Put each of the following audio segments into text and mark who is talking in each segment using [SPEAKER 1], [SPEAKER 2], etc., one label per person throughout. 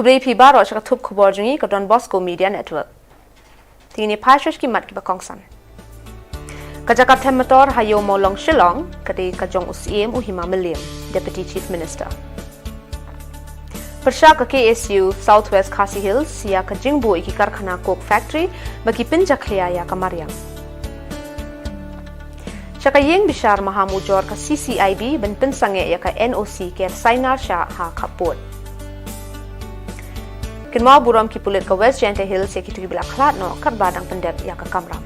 [SPEAKER 1] Khubri Pibar or Shakatup Khubor Don Bosco Media Network. Tini Pashish ki mat ki bakongsan. Kajaka Temator Hayo Molong Shillong, Kadi Kajong Usiem Uhima Milliam, Deputy Chief Minister. Pershaka KSU Southwest Khasi Hills, Siya Kajingbo Iki Karkhana Coke Factory, Baki Pinjaklia Ya Kamariang. Shakayeng Bishar Mahamujor ka CCIB Ben Pinsange Ya ka NOC Ker Sainar Sha Ha Kapot. Kinma buram ki pulit ka West Gente Hills ya ki tugi bila khlat no kat badang pendet ya ka kamram.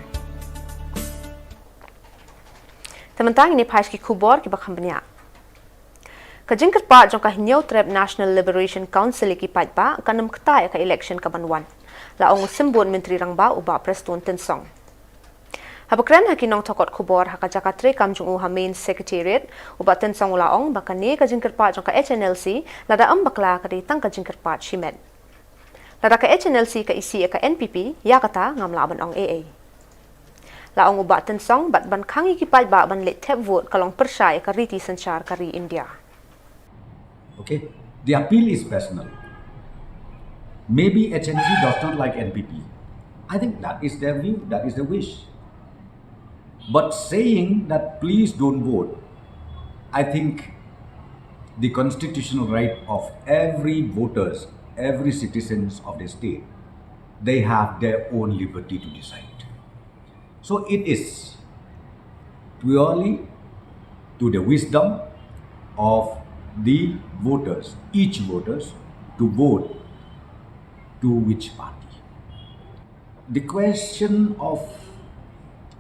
[SPEAKER 1] Tementang ini pais ki Khubor ki bakham benya. Kajingkat pa jong ka hinyaw treb National Liberation Council ki pa kanam kta ya ka election ka banwan. Laong simbon menteri rangba uba preston tensong. Habakran hakinong tokot Khubor haka jakatre kamjung uha main secretariat uba tensong laong bakane kajingkat pa jong ka HNLC lada ambakla ka ditang kajingkat pa shimed. Lada ka HNLC ka isi ka NPP ya kata ngam laban ong AA. Laong uba tensong bat ban kangi ki ba ban let tap vote kalong persya ka riti sanchar kari India.
[SPEAKER 2] Okay, the appeal is personal. Maybe HNC does not like NPP. I think that is their view, that is their wish. But saying that please don't vote, I think the constitutional right of every voters, every citizens of the state, they have their own liberty to decide. So it is purely to the wisdom of the voters, each voters, to vote to which party. The question of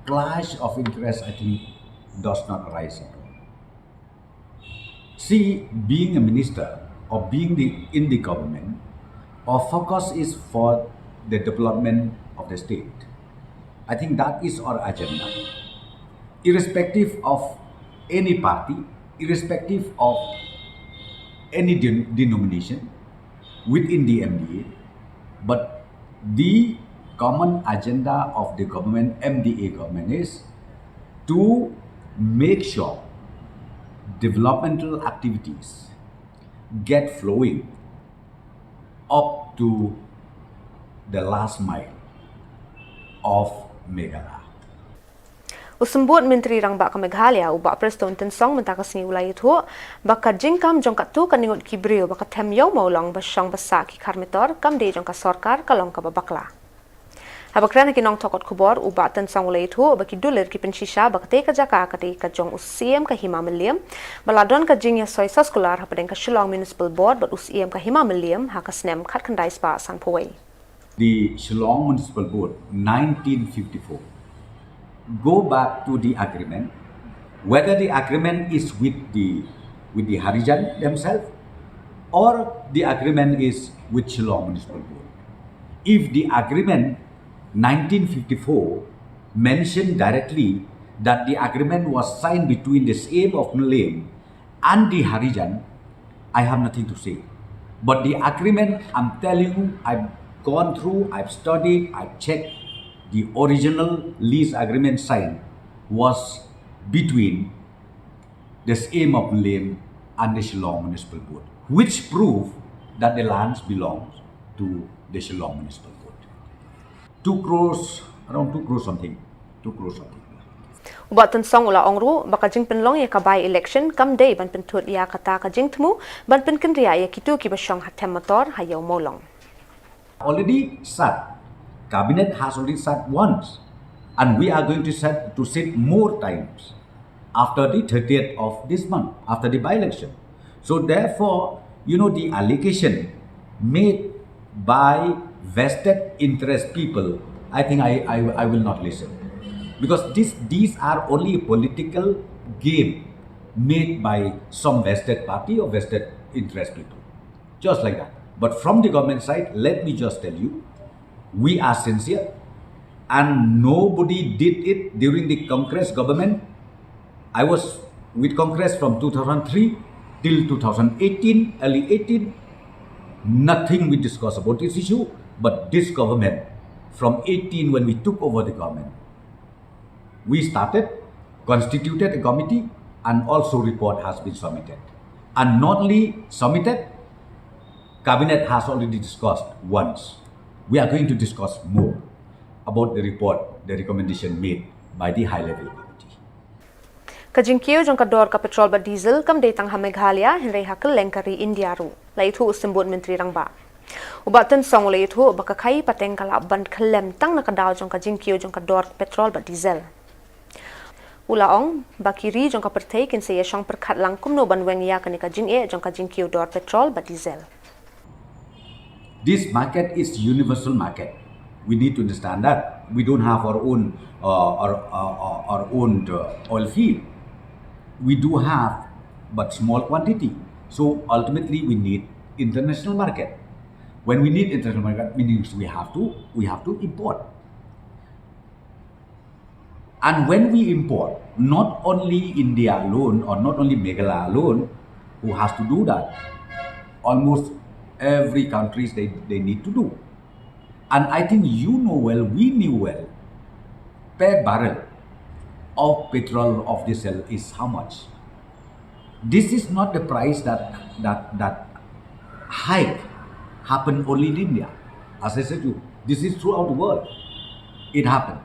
[SPEAKER 2] clash of interest, I think, does not arise at all. See, being a minister or being in the government, our focus is for the development of the state. I think that is our agenda. Irrespective of any party, irrespective of any denomination within the MDA, but the common agenda of the government, MDA government, is to make sure developmental activities get flowing up to the last mile of Meghalaya.
[SPEAKER 1] Usumbut Menteri Rangba ka Meghalaya uba preston tensong mentakas ni ulay ito baka jingkam jong katu kaningot kibriyo baka temyaw maulong basyang basa ki karmitor kamde jong ka sorkar kalong ka babakla. Habakran kinong tokot Khubor uba tensong ulay ito baki dulir ki pensisya baka te ka jaka kati ka jong usiem ka himamiliam baladon ka jingya soy saskular hapadeng ka Shillong Municipal Board bat usiem ka himamiliam haka snem kat kandai spa san poway.
[SPEAKER 2] The Shillong Municipal Board, 1954. Go back to the agreement, whether the agreement is with the Harijan themselves or the agreement is with Shillong Municipal Board. If the agreement 1954 mentioned directly that the agreement was signed between the same of Malayan and the Harijan, I have nothing to say. But the agreement, I'm telling you, I've gone through, I've studied, I've checked. The original lease agreement signed was between the same of Malayan and the Shillong Municipal Board, which prove that the lands belongs to the Shillong Municipal Board. 2 crores, around 2 crores something.
[SPEAKER 1] Ubat tensong ula ongru baka jing penlong ya kabay election kam day ban pentut ya kata ka jing temu ban penkendria ya kitu ki basyong hatem motor hayaw molong.
[SPEAKER 2] Already sat. Cabinet has already sat once, and we are going to sit more times after the 30th of this month, after the by-election. So therefore, the allegation made by vested interest people, I think I will not listen, because these are only a political game made by some vested party or vested interest people, just like that. But from the government side, let me just tell you, we are sincere, and nobody did it during the Congress government. I was with Congress from 2003 till 2018, early 18. Nothing we discussed about this issue, but this government, from 18 when we took over the government, we started, constituted a committee, and also report has been submitted. And not only submitted, Cabinet has already discussed once. We are going to discuss more about the report, the recommendation made by the high-level committee.
[SPEAKER 1] Kajingkiyo jong kador ka petrol ba diesel kam datang ha Meghalaya hinrei hakal lengkari India ru laitu usimbut menteri rangba. Ubatan song laitu bakakai pateng kala ban kelem tang nakadaw jong kajingkiyo jong kador petrol ba diesel. Ulaong bakiri jong ka pertei kin saya syong perkat langkum no ban weng ya kani kajing jong kajingkiyo dor petrol ba diesel.
[SPEAKER 2] This market is universal market. We need to understand that we don't have our own oil field. We do have, but small quantity. So ultimately, we need international market. When we need international market, means we have to import. And when we import, not only India alone or not only Meghalaya alone, who has to do that. Almost every countries they need to do. And I think you know well, we knew well, per barrel of petrol of diesel is how much. This is not the price that hike happened only in India. As I said to you, this is throughout the world. It happened.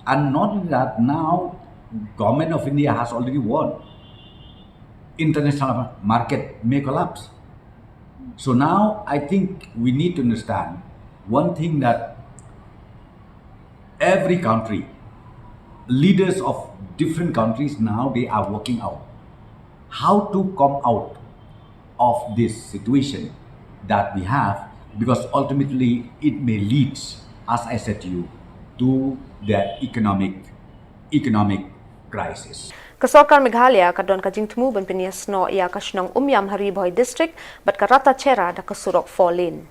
[SPEAKER 2] And not only that, now government of India has already warned international market may collapse. So now I think we need to understand one thing, that every country, leaders of different countries now, they are working out how to come out of this situation that we have, because ultimately it may lead, as I said to you, to the economic crisis.
[SPEAKER 1] Kasorkar Meghalaya kadon kajing temu ban penias no ia kashnong umyam hari boy district bat karata chera da kasurok fallen.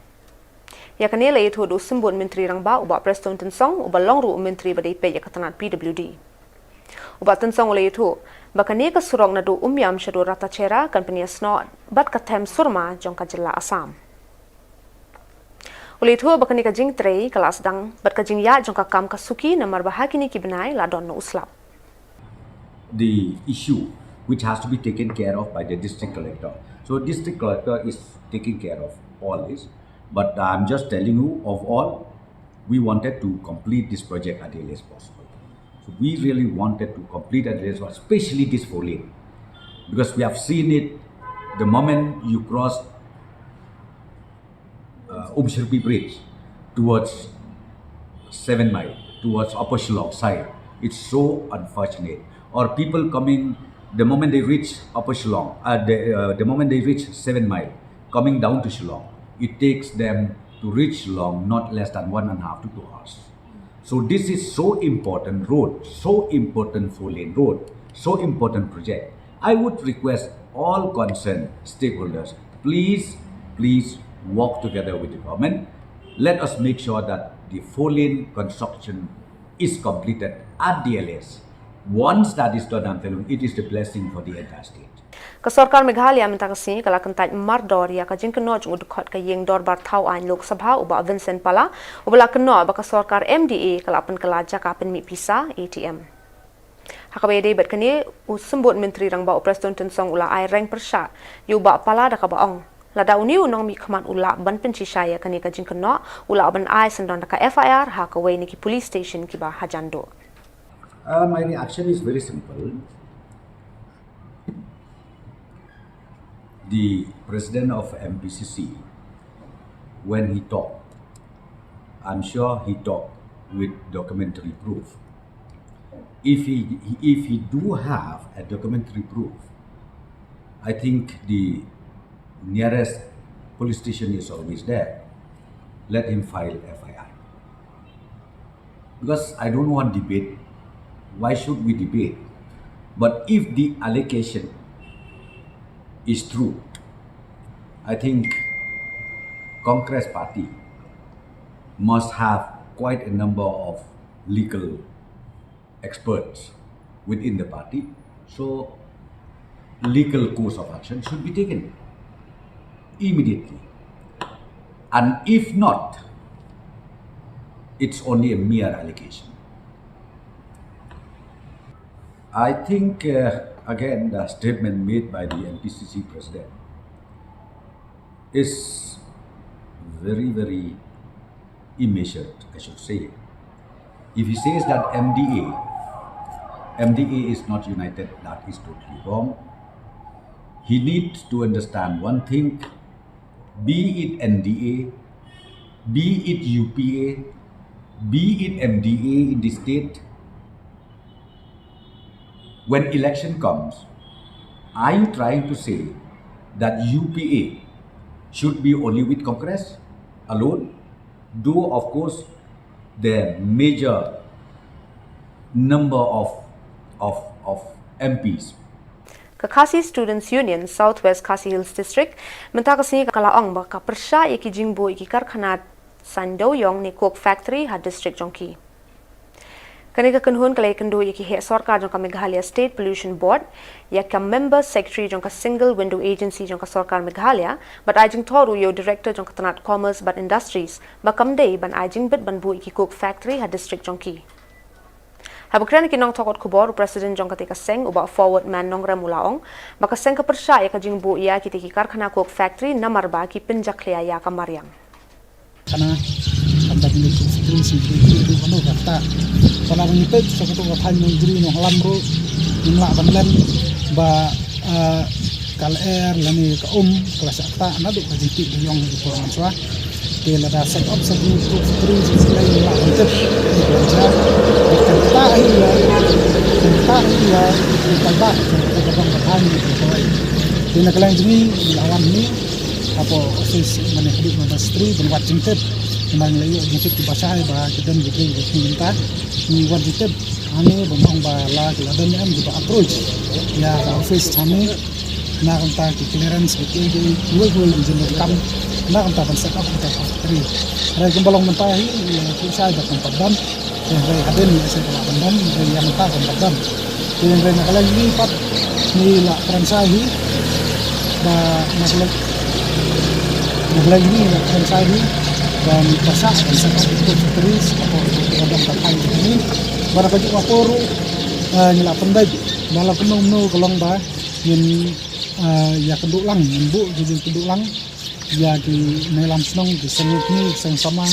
[SPEAKER 1] Ya kanela itu do simbun menteri rangba uba preston tensong uba longru menteri badai pe ya katanat PWD. Uba tensong ole itu bakane kasurok na do umyam shado rata chera kan penias no bat katem surma jong ka Jylla Assam. Ole itu bakane kajing trei kelas dang bat kajing ya jong ka kam kasuki na marbahakini ki benai la don no uslap.
[SPEAKER 2] The issue which has to be taken care of by the district collector. So district collector is taking care of all this, but I'm just telling you, of all, we wanted to complete this project as early as possible. So we really wanted to complete as early as possible, especially this 4-lane, because we have seen it the moment you cross Shirpi Bridge towards 7 Mile, towards Upper Shillong side. It's so unfortunate. Or people coming, the moment they reach Upper Shillong, the moment they reach 7 Mile, coming down to Shillong, it takes them to reach Shillong not less than 1.5 to 2 hours. So this is so important road, so important 4-lane road, so important project. I would request all concerned stakeholders, please work together with the government. Let us make sure that the 4-lane construction is completed at the earliest. Once that is done, I'm telling you, it is the blessing for the entire state.
[SPEAKER 1] Kasorkar Meghalaya minta kasi kala kentaj mardor ya kajing keno jung udukot ka yeng dor bar thau ain Lok Sabha uba Vincent Pala ubala keno ba kasorkar MDA kala pen kelaja ka pen mi pisa ATM. Hakabe de bet kani usumbut menteri rangba preston tensong ula ai reng persha yu ba pala da ka baong. Lada uni unong mi khamat ula ban pen chisaya kani kajing keno ula ban ai sendon da ka FIR ha ka we ni ki police station ki ba hajando.
[SPEAKER 2] My reaction is very simple. The president of MPCC, when he talked, I'm sure he talked with documentary proof. If he do have a documentary proof, I think the nearest police station is always there. Let him file FIR. Because I don't want debate. Why should we debate? But if the allegation is true, I think Congress party must have quite a number of legal experts within the party. So legal course of action should be taken immediately. And if not, it's only a mere allegation. I think, again, the statement made by the MPCC president is very immeasured, I should say. If he says that MDA is not united, that is totally wrong. He needs to understand one thing, be it NDA, be it UPA, be it MDA in the state, when election comes, are you trying to say that UPA should be only with Congress alone? Though, of course, the major number of MPs.
[SPEAKER 1] Khasi Students Union Southwest Khasi Hills District mentakasi kalaong baka persya iki jingbo iki karkhana Sandoyong ni Coke Factory ha district jongki. Kanika kanhun kalai kendo iki he sarkar jongka Meghalaya State Pollution Board yaka member secretary jongka single window agency jongka sarkar Meghalaya but ajing thoru yo director jongka tanat commerce but industries bakam day ban ajing bit ban bu iki Coke Factory ha district jongki. Habukran kinong tokot Khubor President jongka tika seng uba forward man nong remulaong baka seng ka persya yaka jingbo iya ki tiki karkhana Coke Factory namar ba ki pinjaklia ya kamaryang.
[SPEAKER 3] Karena anda punya institusi itu kamu kata kalau mengipet sesuatu kata negeri no lamro jumlah banlan ba KLR lani ke kelas akta anda duk kaji yang di Pulau Manswa dia ada set up satu institusi selain lah untuk belajar kita iya kita bak tentang petani itu dia nak lain ini lawan ini apa office mana hidup industri dan watching tip memang layu jikit di basah ba kedan gitu minta ni wat jikit ane bomong ba la kedan am juga approach ya office kami na kanta clearance ke dua izin rekam na kanta ban set up kita factory rai gembalong mentahi ku sai ba tempat dam dan rai haden ni saya tempat dam rai yang ta tempat dam dan rai nak lagi pat ni la franchise ba nak lagi ni nak saya ni dan pasal dan saya itu terus apa dalam pakai ini bara baju waporu nyala pendai malah penuh kolong ba yin ya keduk lang bu jadi keduk lang ya di melam senong di sengit ni sama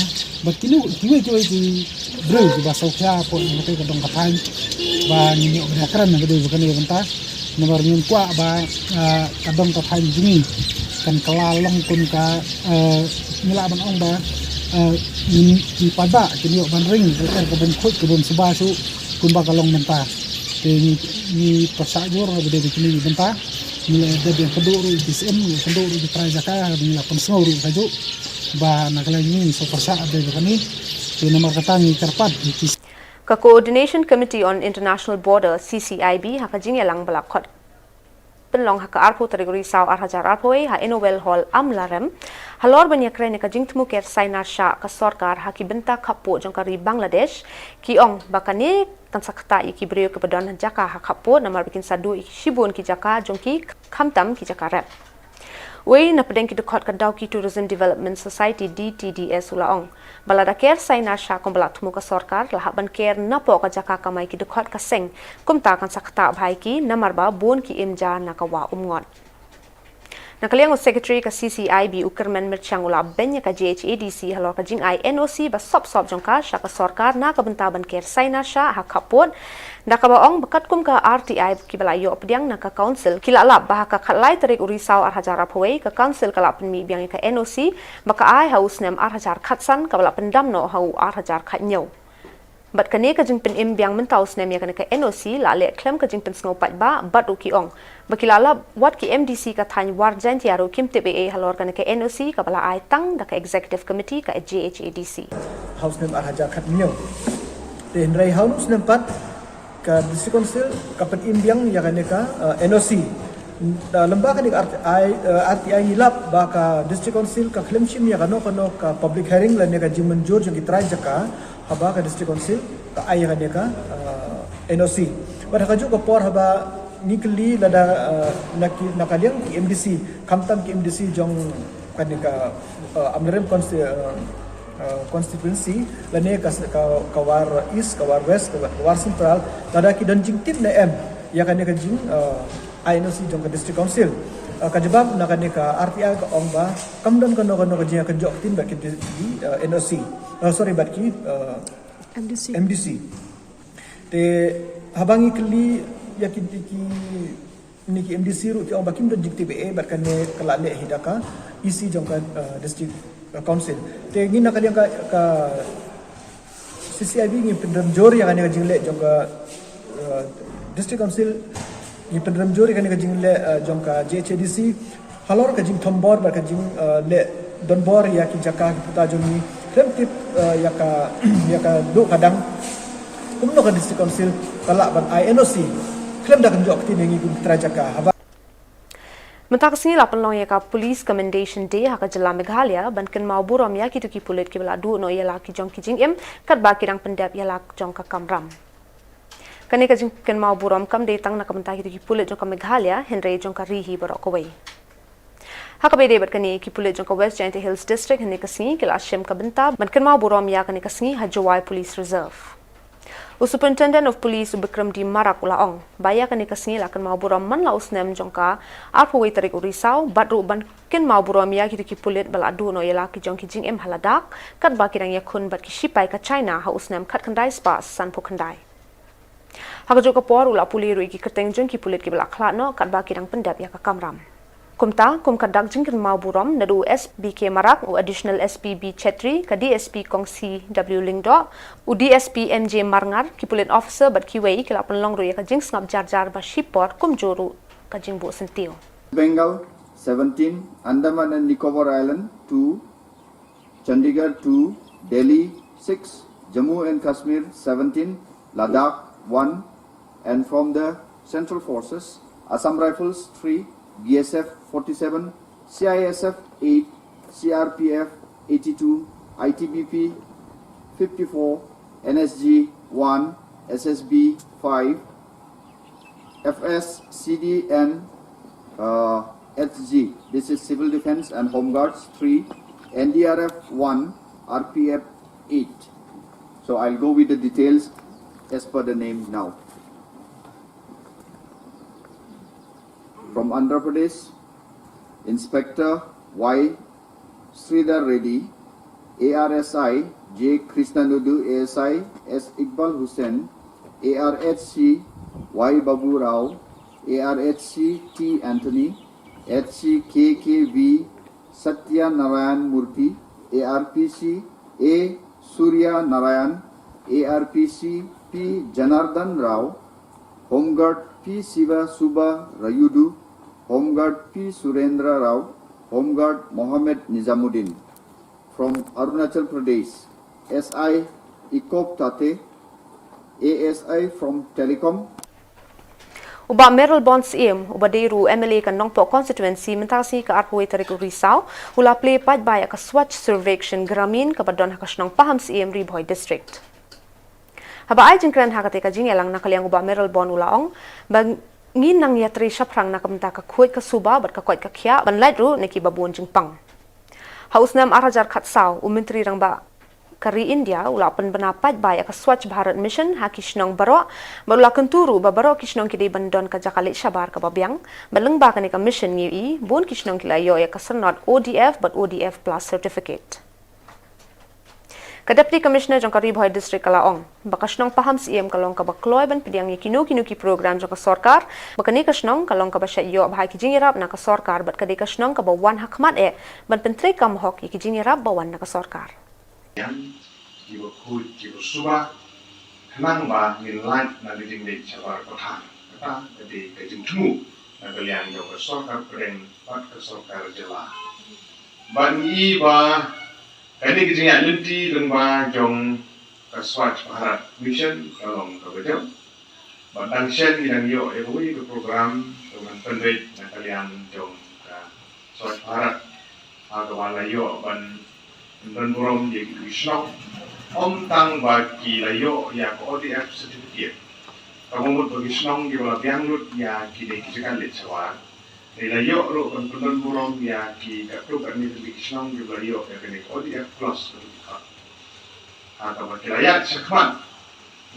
[SPEAKER 3] bat kini di bro di bahasa Okya apa yang kita kedong pakai ba ni berakran gede bukan dia bentar nomor nyin kwa ba kadong pakai jumi kan kelalong kun ka nila ban ong ba di pada kini ban ring kebun khut kebun sebasu kun ba kalong menta ni pasajur bede kini menta nila de keduru di SM keduru di prajaka nila pensor kaju ba nakalani so pasa de kani nomor katangi karpat
[SPEAKER 1] Ka Coordination Committee on International Border CCIB hakajing yalang balakot penlong haka arpo kategori saw arhajar arpoe ha Enowell Hall amlarem halor banya krene ka jingtmu ker saina sha ka sarkar haki benta khapo jongkari Bangladesh ki ong bakane tansakta iki brio ke padan jaka ha khapo namar bikin sadu iki shibun ki jaka jongki khamtam ki jaka rap Wei na pedeng ki dekot ka Dauki Tourism Development Society DTDS ulaong balada ker saina sha kombalat mu ka sarkar lahaban ker napo ka jaka kamai ki dekot ka seng kumta kan sakta bhai ki namarba bon ki imja nakawa umngon Nakaliang Secretary ka CCIB Ukerman Mirchang ula benya ka JHADC halor ka jing ai NOC ba sop jongka sha ka sarkar na ka bentaban ker saina sha ha khapon nakabaong bakat kum ka RTI ki balayo pediang na ka council kilalap bah ka khatlai tarik urisau arhajar apoi ka council kala penmi biang ka NOC baka ai haus nem arhajar khatsan ka bala pendam no hau arhajar khatnyau Bat kane ka jing pen imbiang mentaus nem ya kane ka NOC la le klem ka jing pen sngopat ba bat uki ong bakilala wat ki MDC ka thany warjan tiaro kim TBA halor kane ka NOC ka bala ai tang da ka executive committee ka JHADC
[SPEAKER 4] House nem arhajar khatnyau den rai haus nem pat ka district council ka pen imbiang ya kane ka NOC lembaga ni RTI hilap ba ka district council ka claim shim ya kano ka public hearing la ne ka jing menjur jong kitrai jaka haba ka district council ka ai ka ka NOC pada ka juga por haba nikli lada nakaliang ki MDC kamtam ki MDC jong kan ka amrem constituency lane ka war east ka war west ka war central lada ki dan jing tip na m ya kan ka jing INOC jong ka district council kajabab nak ka RTI ka ong ba kamdan kano ka jia ka jok tin ba ki di NOC sorry ba ki MDC te habangi kli yakin ki niki MDC ru ki ong ba kim do JTBA ba kan ne kala le hidaka isi jong ka district council te ngin nak ka CCIB ngi pendam jori yang ka jingle jong ka district council ni pendram jori kan ka jingle jong ka JHDC halor ka jing thombor ba ka jing le donbor ya ki jaka puta jomi kremtip ya ka do kadang kumno ka district council kala ban INOC krem da kan jok tin ngi gun trajaka
[SPEAKER 1] Mentak sini lapan long ya ka Police Commendation Day ha ka Jylla Meghalaya ban ken mau burom ya ki tu ki pulit ki bala du no ya la ki jong ki jing em kat ba ki rang pendap ya la jong ka kamram. Kani ka jing ken mau burom kam de tang na ka mentak ki tu ki pulit jong ka Meghalaya Henry jong ka rihi barok ko wei. Ha ka bede bat kani ki pulit jong ka West Giant Hills District hani ka singi ki la shem ka benta ban ken mau burom ya kani ka singi ha Jawai Police Reserve. Superintendent of Police Bikram di Marak ulaong baya kani ka singi la kan mau burom man la usnem jong ka arpo wei tarik urisau badru ban ken mau burom ya ki tu ki pulit bala du no ya la ki jong ki jing em haladak kat ba ki rang ya kun bat ki shipai ka China ha usnem kat kandai spas san po kandai. Haka joka por ula puli rui ki kerteng jeng ki pulit ki bala klat no kat ba ki rang pendap ya ka kamram. Kumta kum kadak jeng ken mau burom nadu SBK Marak u additional SPB Chetri ka DSP Kongsi W Lingdo u DSP MJ Marngar ki pulit officer bat ki wei ki la penlong rui ka jeng ngap jar ba shipor kum juru ka jeng bu sentio.
[SPEAKER 5] Bengal 17, Andaman and Nicobar Island 2, Chandigarh 2, Delhi 6, Jammu and Kashmir 17, Ladakh 1, and from the Central Forces, Assam Rifles 3, BSF 47, CISF 8, CRPF 82, ITBP 54, NSG 1, SSB 5, FSCDN HG, this is Civil Defense and Home Guards 3, NDRF 1, RPF 8. So I'll go with the details as per the name now. From Andhra Pradesh, Inspector Y. Sridhar Reddy, ARSI J. Krishnanudu, ASI S. Iqbal Hussain, ARHC Y. Babu Rao, ARHC T. Anthony, HC KKV Satya Narayan Murthy, ARPC A. Surya Narayan, ARPC P. Janardhan Rao, Home Guard P. Siva Subha Rayudu, Home Guard P. Surendra Rao, Home Guard Mohammed Nizamuddin. From Arunachal Pradesh, SI Ikop Tate, ASI from Telecom.
[SPEAKER 1] Uba Meryl Bonds uba deru MLA kan Nongpo constituency mentasi ka arpoi tarik Risau ula play pad baya ka Swachh Survekshan Gramin ka badon hakasnong paham Ribhoy district. Haba ay jengkran hakate ka jingelang nakaliang uba Meryl Bond ulaong bang ngin nang yatri shaprang nakamta ka kuit ka suba bat ka kuit ka kya ban light ru neki babun jingpang. Hausnam arajar khatsau umentri rang ba kari India ula penbenapat baya ka Swachh Bharat Mission hakisnong baro barula kenturu ba baro kisnong kidi bandon ka jakalit shabar ka babyang balengba ka ni ka mission ngi bun kisnong kilayo ya ka not ODF but ODF plus certificate. Ka Deputy Commissioner jong ka Ribhoy District kalaong bakasnong paham kalong ka bakloy ban pidiang kinu ki program jong ka sarkar bakani kasnong kalong ka basya yo bhai ki jingirap na ka sarkar bat kadi kasnong ka bawan hakmat ban pentre kam hok ki jingirap bawan na ka sarkar.
[SPEAKER 6] Yang jiwa kuit jiwa subah henang ba nilai na dijing di cabar kota kata jadi kajing temu na kalian jauh ke sorkar pereng pat ke sorkar Jylla ban i ba kani kajing yang lenti dan ba jong ke Swachh Bharat Mission kalong ke bejau ban dangsian yang yo evolusi ke program dengan pendek na kalian jong ke Swachh Bharat atau walayo ban dan burom di Shillong om tang bagi layo ya ko ODF certificate kamu bagi Shillong di wala bianglut ya ki de kisakan le sawar de layo ro kan burom ya ki kapro kan ni di Shillong di layo ya kan ODF plus certificate atau bagi layak sekman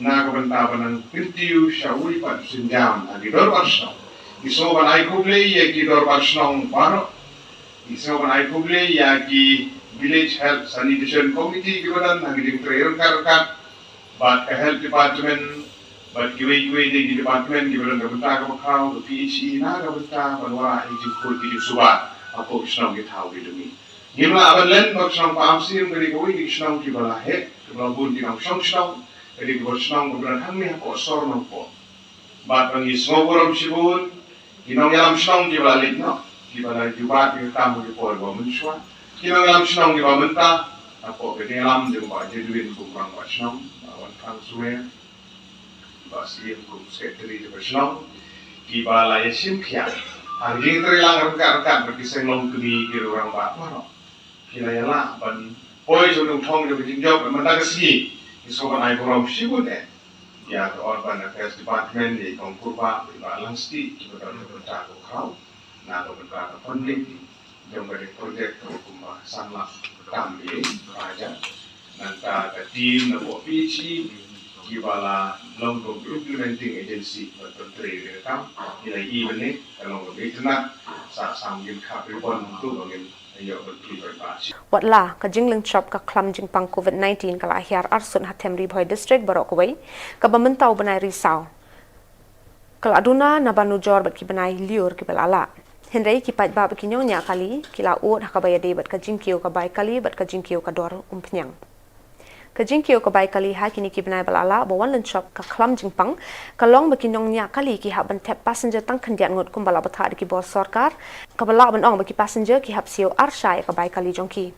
[SPEAKER 6] na ko bentaban ng pintiu shawi pat sinjam agi dor arsa Iso ban ai kuble ya ki dor Shillong baro. Iso ban ai kuble ya ki village health sanitation committee ki badan hagi prayer karkan bat health department bat kiwe di department ki badan gabata ka khau PHE na gabata banwa ai ji ko ki suba apo Shillong ki thau ki dumi. Gimla abalan bak Shillong pa amsim gari ko di Shillong ki bala he kebala bun di nang Shillong jadi ko Shillong ko bran kami ko sor no po. Bat ang ismoborom sibun kinong yalam Shillong ki bala litno ki bala jubat ki tamu ki po go munswa kinong yalam Shillong ki bala menta apo ke yalam de ba jeduin ko bang ba Shillong wan kang suwe ba siem ko sekretari de Shillong ki bala yasim khia ang jing trilang rangka berkisah long kini ki orang ba maro kinayala ban poi so nung thong de jing job manda kasi iso ban ai borom sibun ya ke Urban Affairs Department di Kongkurba di Balansti di Beberapa Kau na beberapa funding yang beri projek kumba sanla kami raja nanti tim na PHE di bala long implementing agency menteri rekam nilai ini kalau begitu sa sambil kapribon untuk bangin
[SPEAKER 1] Watla ka jingling chop ka klam jing pang COVID-19 kala hiar arsun hatem ribhoy district barokawai ka bamentaw banai risau kala aduna na banujor bat ki banai liur ki balala henrei ki pait ba kinyong nya kali kila ut hakabaya de bat ka jingkiu ka bai kali bat ka jingkiu ka dor umpnyang ka jingkiu ka bai kali ha kini ki banai balala bawan len chop ka klam jing pang kalong ba kinyong nya kali ki ha ban tap passenger tang khandian ngot kumbala batha ki bor sarkar ka bala ban ong ba ki passenger ki hap siu ASHA ka bai kali jongki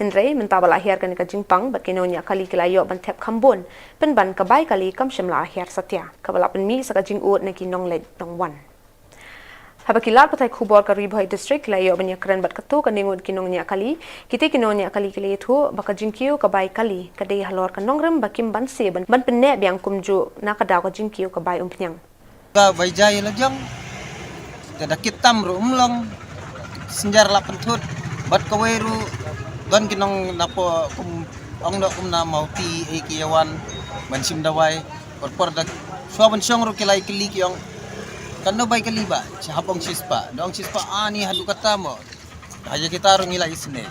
[SPEAKER 1] henrei menta bala hiar kan ka jing pang ba kinyong nya kali kila yo ban tap khambon pen ban ka bai kali kam shimla hiar satya ka bala pen mi sa ka jing ut na ki nong le nong wan Habakilat patai Khubor ka ribhoy district la yo banya kren bat katu ka ningut kinong nya kali kite kinong nya kali kile thu baka jingkiu ka bai kali ka dei halor ka nongrem bakim ban se ban penne biang kumju na ka daw ka jingkiu ka bai umpnyang
[SPEAKER 7] ka bai jai la jong kada kitam ru umlong senjar la pentut bat ka weru don kinong napo kum ong do kum na mau ti e kiyawan ban sim dawai por da so ban song ru kilai kili kyong kano bay kaliba hapong sispa dong sispa ani hadu kata mo aja kita ru ngila isne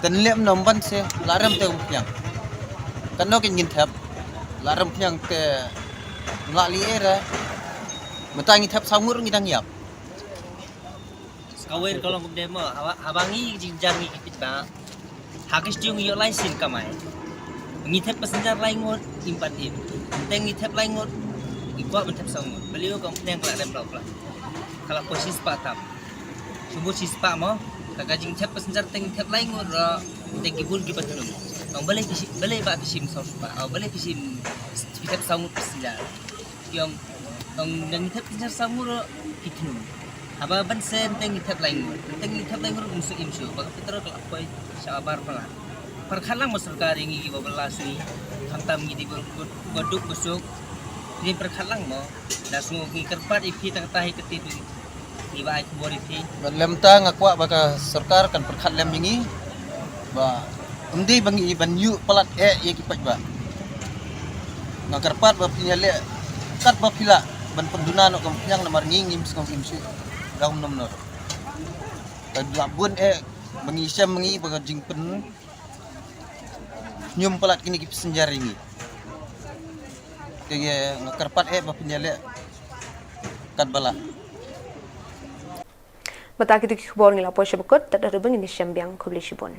[SPEAKER 7] dan lem nomban se laram te umpyang kano kin ngin thap laram pyang te ngali era metang ngin thap samur ngidang yap
[SPEAKER 8] kawer kalau kemudian mo abangi jinjangi kipit ba hakis jung yo laisin kamai ngin thap passenger lain ngot impat im teng ngin thap lain ngot ikut mentep sama. Beliau kemudian kelak dan belakang. Kalau posisi pak tam, semua sispa mo, kagajing tep passenger teng tep lain ngora, teng kibun kibat dulu. Ang balai pak pisim sama, balai pisim tep sama passenger. Yang ang tep passenger sama ro kitnu. Aba ban sen teng tep lain ngora musuh imsu. Bagai kita kelak koi sabar pelan. Perkhalang masyarakat ini babelas ni, hantam gidi boduk besuk. Ini perkhalang mo, dah semua kerpat ipi tak tahi ketipu, iba ai Khubor ipi.
[SPEAKER 7] lem ta ngakwa baka sarkar kan perkhat lem ini ba undi bangi ban yu palat ye kipat ba ngakarpat ba pinyale kat ba pila ban penduna no kampiang namar ngingim skong imsu daum nomnor ka labun bangi syam mengi baga jingpen nyum palat kini kip senjar ini kaya ngakarpat ba pinyale kat bala
[SPEAKER 1] Bataki tu Khubor ngila po syabakot tak ada bang ini syambiang kubli shibon.